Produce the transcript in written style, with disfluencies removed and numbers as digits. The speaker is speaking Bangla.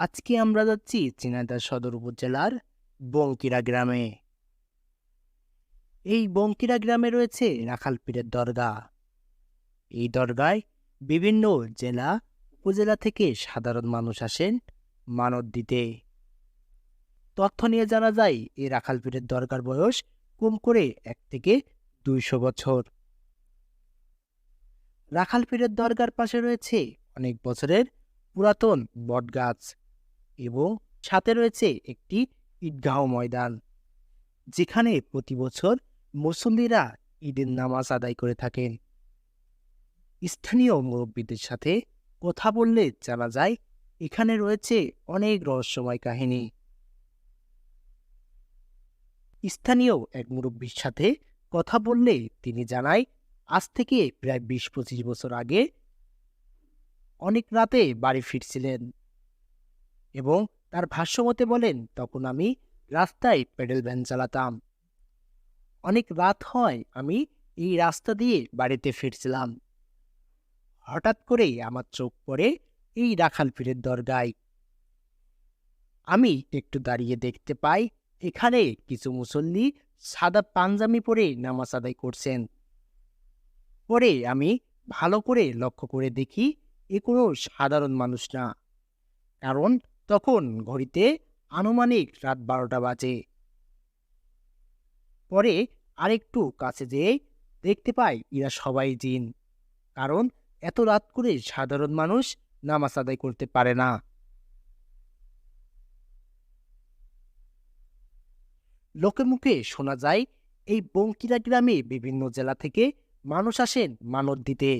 আজকে আমরা যাচ্ছি ঝিনাইদহ সদর উপজেলার বঙ্কিরা গ্রামে। এই বঙ্কিরা গ্রামে রয়েছে রাখাল পীরের দরগা। এই দরগায় বিভিন্ন জেলা উপজেলা থেকে সাধারণ মানুষ আসেন মানত দিতে। তথ্য নিয়ে জানা যায় এই রাখাল পীরের দরগার বয়স কম করে 1 থেকে 200 বছর। রাখাল পীরের দরগার পাশে রয়েছে অনেক বছরের পুরাতন বটগাছ এবং সাথে রয়েছে একটি ঈদগাহ ময়দান, যেখানে প্রতি বছর মুসল্লিরা ঈদের নামাজ আদায় করে থাকেন। স্থানীয় মুরব্বীদের সাথে কথা বললে জানা যায় এখানে রয়েছে অনেক রহস্যময় কাহিনী। স্থানীয় এক মুরব্বীর সাথে কথা বললে তিনি জানায় আজ থেকে প্রায় 20-25 বছর আগে অনেক রাতে বাড়ি ফিরছিলেন এবং তার ভাষ্যমতে বলেন, তখন আমি রাস্তায় প্যাডেল ভ্যান চালাতাম। অনেক রাত হয়, আমি এই রাস্তা দিয়ে বাড়িতে ফিরছিলাম। হঠাৎ করেই আমার চোখ পড়ে এই রাখাল পীরের দরগায়। আমি একটু দাঁড়িয়ে দেখতে পাই এখানে কিছু মুসল্লি সাদা পাঞ্জাবি পরে নামাজ আদায় করছেন। পরে আমি ভালো করে লক্ষ্য করে দেখি এ কোনো সাধারণ মানুষ না, কারণ তখন ঘড়িতে আনুমানিক রাত 12টা বাজে। পরে আরেকটু কাছে যেয়ে দেখতে পাই এরা সবাই জিন, কারণ এত রাত করে সাধারণ মানুষ নামাজ আদায় করতে পারে না। লোকে মুখে শোনা যায় এই বঙ্কিরা গ্রামে বিভিন্ন জেলা থেকে মানুষ আসেন মানত দিতে।